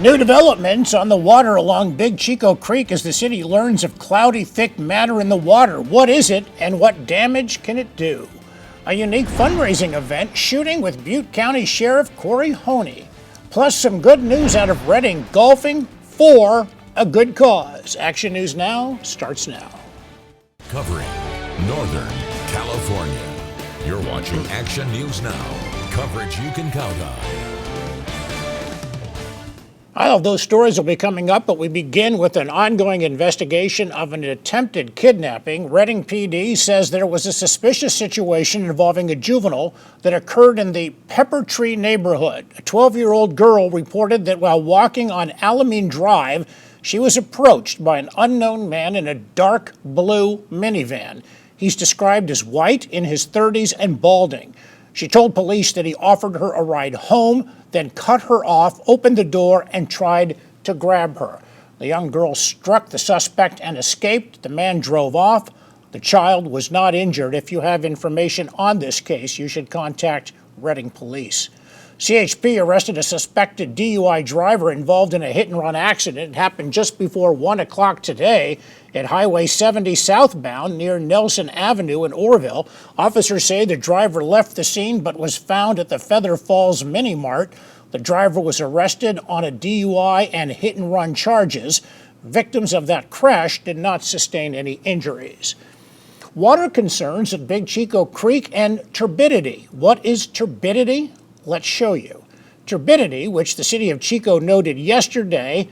New developments on the water along Big Chico Creek as the city learns of cloudy, thick matter in the water. What is it and what damage can it do? A unique fundraising event shooting with Butte County Sheriff Corey Honey. Plus some good news out of Redding, golfing for a good cause. Action News Now starts now. Covering Northern California. You're watching Action News Now. Coverage you can count on. All of those stories will be coming up, but we begin with an ongoing investigation of an attempted kidnapping. Redding PD says there was a suspicious situation involving a juvenile that occurred in the Pepper Tree neighborhood. A 12-year-old girl reported that while walking on Alameen Drive, she was approached by an unknown man in a dark blue minivan. He's described as white, in his 30s, and balding. She told police that he offered her a ride home, then cut her off, opened the door, and tried to grab her. The young girl struck the suspect and escaped. The man drove off. The child was not injured. If you have information on this case, you should contact Redding Police. CHP arrested a suspected DUI driver involved in a hit-and-run accident. It happened just before 1 o'clock today at Highway 70 southbound near Nelson Avenue in Orville. Officers say the driver left the scene but was found at the Feather Falls Mini Mart. The driver was arrested on a DUI and hit-and-run charges. Victims of that crash did not sustain any injuries. Water concerns at Big Chico Creek and turbidity. What is turbidity? Let's show you. Turbidity, which the city of Chico noted yesterday,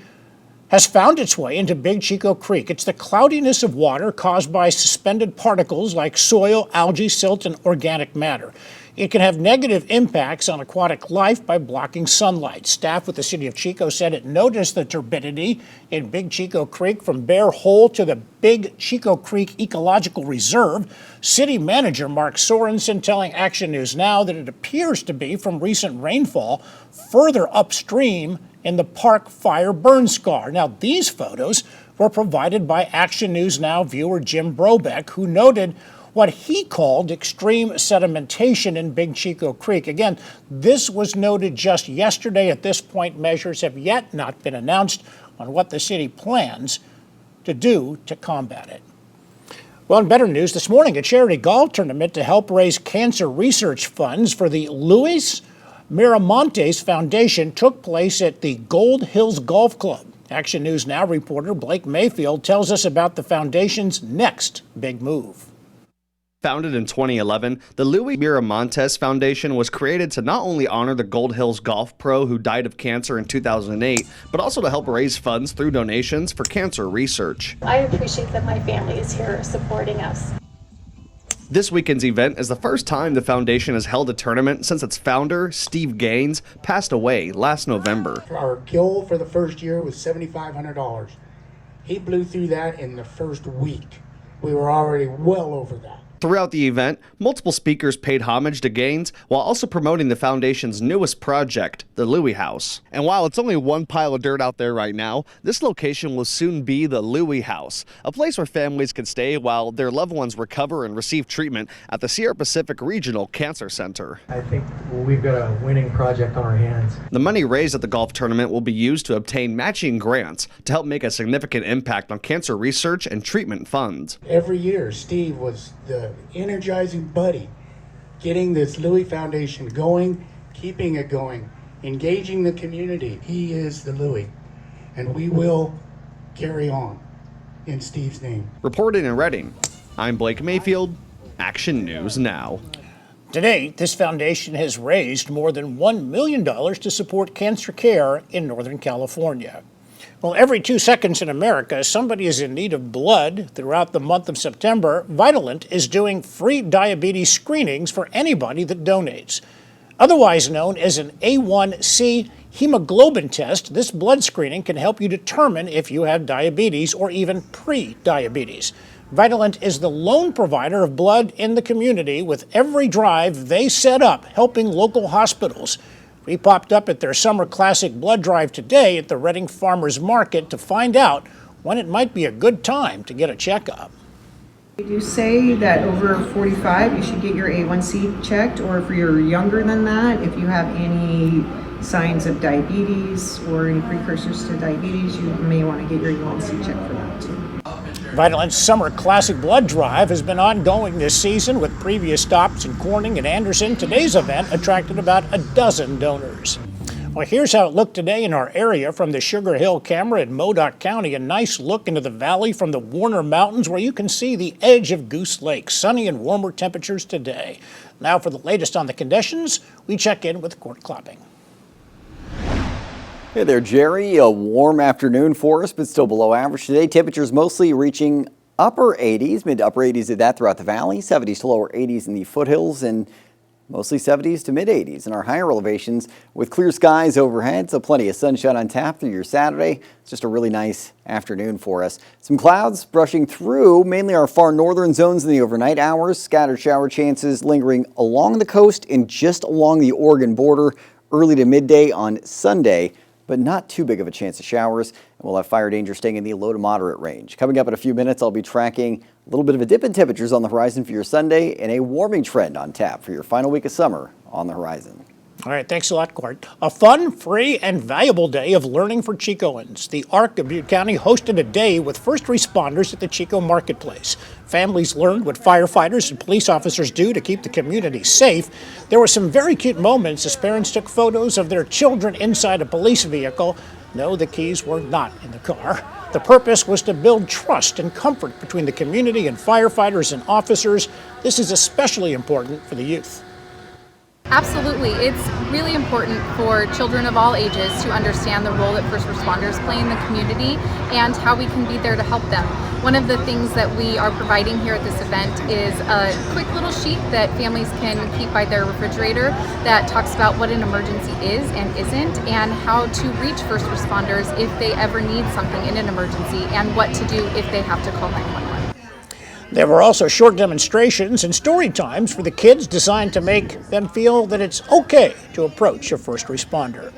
has found its way into Big Chico Creek. It's the cloudiness of water caused by suspended particles like soil, algae, silt, and organic matter. It can have negative impacts on aquatic life by blocking sunlight. Staff with the city of Chico said it noticed the turbidity in Big Chico Creek from Bear Hole to the Big Chico Creek Ecological Reserve. City manager Mark Sorensen telling Action News Now that it appears to be from recent rainfall further upstream in the Park Fire burn scar. Now, these photos were provided by Action News Now viewer Jim Brobeck, who noted what he called extreme sedimentation in Big Chico Creek. Again, this was noted just yesterday. At this point, measures have yet not been announced on what the city plans to do to combat it. Well, in better news, this morning, a charity golf tournament to help raise cancer research funds for the Luis Miramontes Foundation took place at the Gold Hills Golf Club. Action News Now reporter Blake Mayfield tells us about the foundation's next big move. Founded in 2011, the Luis Miramontes Foundation was created to not only honor the Gold Hills golf pro who died of cancer in 2008, but also to help raise funds through donations for cancer research. I appreciate that my family is here supporting us. This weekend's event is the first time the foundation has held a tournament since its founder, Steve Gaines, passed away last November. Our goal for the first year was $7,500. He blew through that in the first week. We were already well over that. Throughout the event, multiple speakers paid homage to Gaines while also promoting the foundation's newest project, the Louie House. And while it's only one pile of dirt out there right now, this location will soon be the Louie House, a place where families can stay while their loved ones recover and receive treatment at the Sierra Pacific Regional Cancer Center. I think we've got a winning project on our hands. The money raised at the golf tournament will be used to obtain matching grants to help make a significant impact on cancer research and treatment funds. Every year, Steve was the energizing buddy, getting this Louis Foundation going, keeping it going, engaging the community. He is the Louis, and we will carry on in Steve's name. Reporting in Redding, I'm Blake Mayfield, Action News Now. To date, this foundation has raised more than $1 million to support cancer care in Northern California. Well, every 2 seconds in America, somebody is in need of blood. Throughout the month of September, Vitalant is doing free diabetes screenings for anybody that donates. Otherwise known as an A1C hemoglobin test, this blood screening can help you determine if you have diabetes or even pre-diabetes. Vitalant is the lone provider of blood in the community, with every drive they set up helping local hospitals. We popped up at their Summer Classic blood drive today at the Redding Farmers Market to find out when it might be a good time to get a checkup. They do say that over 45 you should get your A1C checked, or if you're younger than that, if you have any signs of diabetes or any precursors to diabetes, you may want to get your A1C checked for that too. Vitalant's Summer Classic Blood Drive has been ongoing this season with previous stops in Corning and Anderson. Today's event attracted about a dozen donors. Well, here's how it looked today in our area from the Sugar Hill camera in Modoc County. A nice look into the valley from the Warner Mountains where you can see the edge of Goose Lake. Sunny and warmer temperatures today. Now for the latest on the conditions, we check in with Court Klopping. Hey there, Jerry. A warm afternoon for us, but still below average today. Temperatures mostly reaching upper 80s, mid to upper 80s at that throughout the valley, 70s to lower 80s in the foothills, and mostly 70s to mid 80s in our higher elevations with clear skies overhead, so plenty of sunshine on tap through your Saturday. It's just a really nice afternoon for us. Some clouds brushing through mainly our far northern zones in the overnight hours. Scattered shower chances lingering along the coast and just along the Oregon border early to midday on Sunday, but not too big of a chance of showers. And we'll have fire danger staying in the low to moderate range. Coming up in a few minutes, I'll be tracking a little bit of a dip in temperatures on the horizon for your Sunday and a warming trend on tap for your final week of summer on the horizon. All right, thanks a lot, Court. A fun, free, and valuable day of learning for Chicoans. The ARC of Butte County hosted a day with first responders at the Chico Marketplace. Families learned what firefighters and police officers do to keep the community safe. There were some very cute moments as parents took photos of their children inside a police vehicle. No, the keys were not in the car. The purpose was to build trust and comfort between the community and firefighters and officers. This is especially important for the youth. Absolutely. It's really important for children of all ages to understand the role that first responders play in the community and how we can be there to help them. One of the things that we are providing here at this event is a quick little sheet that families can keep by their refrigerator that talks about what an emergency is and isn't, and how to reach first responders if they ever need something in an emergency, and what to do if they have to call 911. There were also short demonstrations and story times for the kids designed to make them feel that it's okay to approach a first responder.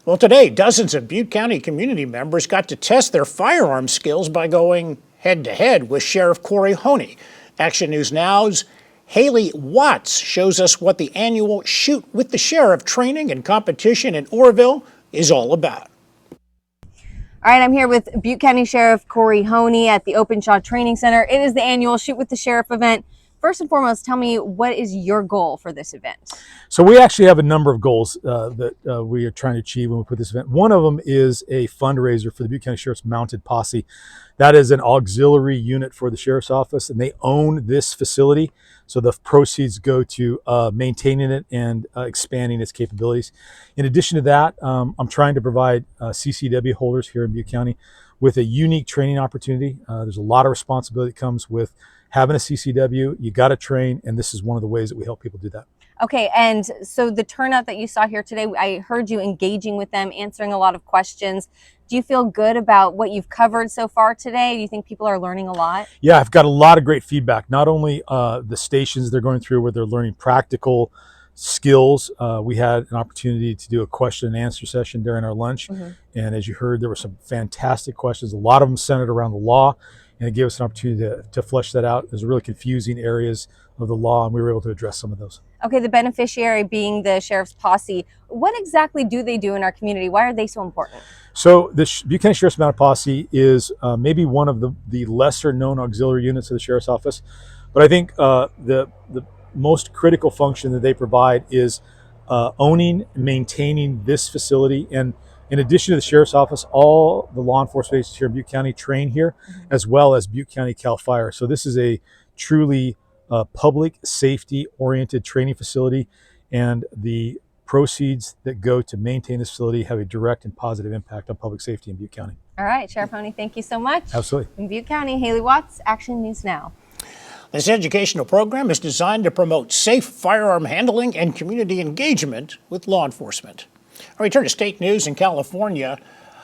Well, today, dozens of Butte County community members got to test their firearm skills by going head-to-head with Sheriff Corey Honey. Action News Now's Haley Watts shows us what the annual Shoot with the Sheriff training and competition in Oroville is all about. All right, I'm here with Butte County Sheriff Corey Honey at the Openshaw Training Center. It is the annual Shoot with the Sheriff event. First and foremost, tell me, what is your goal for this event? So we actually have a number of goals that we are trying to achieve when we put this event. One of them is a fundraiser for the Butte County Sheriff's Mounted Posse. That is an auxiliary unit for the Sheriff's Office, and they own this facility. So the proceeds go to maintaining it and expanding its capabilities. In addition to that, I'm trying to provide CCW holders here in Butte County with a unique training opportunity. There's a lot of responsibility that comes with having a CCW. You got to train, and this is one of the ways that we help people do that. Okay, and so the turnout that you saw here today, I heard you engaging with them, answering a lot of questions. Do you feel good about what you've covered so far today? Do you think people are learning a lot? Yeah, I've got a lot of great feedback. Not only the stations they're going through where they're learning practical skills. We had an opportunity to do a question and answer session during our lunch. And as you heard, there were some fantastic questions. A lot of them centered around the law, and it gave us an opportunity to flesh that out. There's really confusing areas of the law, and we were able to address some of those. Okay, the beneficiary being the Sheriff's Posse. What exactly do they do in our community? Why are they so important? So the Butte County Sheriff's Mounted Posse is maybe one of the lesser known auxiliary units of the Sheriff's Office. But I think the most critical function that they provide is owning and maintaining this facility. And in addition to the Sheriff's Office, all the law enforcement agencies here in Butte County train here, as well as Butte County CAL FIRE. So this is a truly public safety oriented training facility, and the proceeds that go to maintain this facility have a direct and positive impact on public safety in Butte County. All right, Sheriff Honey, thank you so much. Absolutely. In Butte County, Haley Watts, Action News Now. This educational program is designed to promote safe firearm handling and community engagement with law enforcement. I return to state news in California.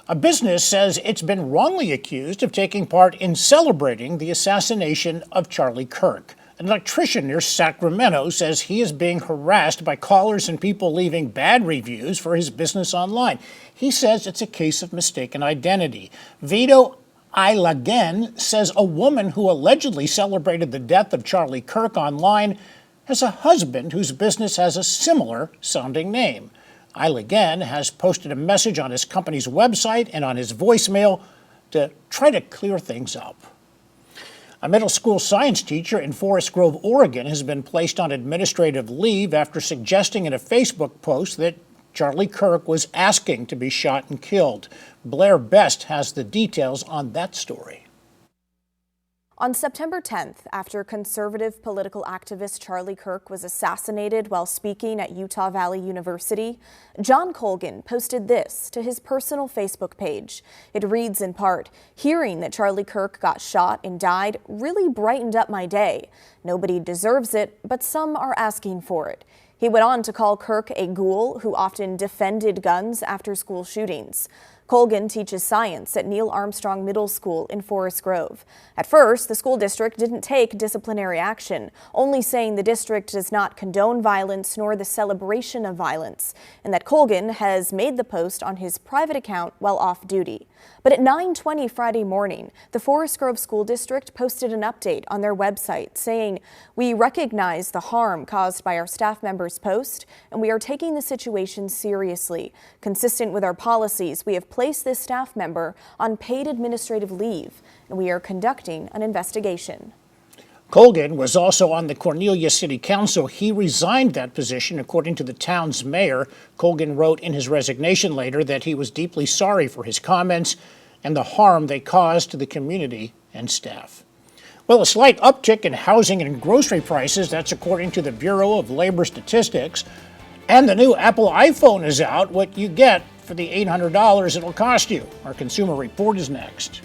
A business says it's been wrongly accused of taking part in celebrating the assassination of Charlie Kirk. An electrician near Sacramento says he is being harassed by callers and people leaving bad reviews for his business online. He says it's a case of mistaken identity. Vito Ilagen says a woman who allegedly celebrated the death of Charlie Kirk online has a husband whose business has a similar sounding name. Eile again has posted a message on his company's website and on his voicemail to try to clear things up. A middle school science teacher in Forest Grove, Oregon, has been placed on administrative leave after suggesting in a Facebook post that Charlie Kirk was asking to be shot and killed. Blair Best has the details on that story. On September 10th, after conservative political activist Charlie Kirk was assassinated while speaking at Utah Valley University, John Colgan posted this to his personal Facebook page. It reads in part, "Hearing that Charlie Kirk got shot and died really brightened up my day. Nobody deserves it, but some are asking for it." He went on to call Kirk a ghoul who often defended guns after school shootings. Colgan teaches science at Neil Armstrong Middle School in Forest Grove. At first, the school district didn't take disciplinary action, only saying the district does not condone violence nor the celebration of violence, and that Colgan has made the post on his private account while off duty. But at 9:20 Friday morning, the Forest Grove School District posted an update on their website saying, "We recognize the harm caused by our staff members' post, and we are taking the situation seriously. Consistent with our policies, we have placed this staff member on paid administrative leave, and we are conducting an investigation." Colgan was also on the Cornelia City Council. He resigned that position, according to the town's mayor. Colgan wrote in his resignation letter that he was deeply sorry for his comments and the harm they caused to the community and staff. Well, a slight uptick in housing and grocery prices, that's according to the Bureau of Labor Statistics. And the new Apple iPhone is out, what you get for the $800 it'll cost you. Our Consumer Report is next.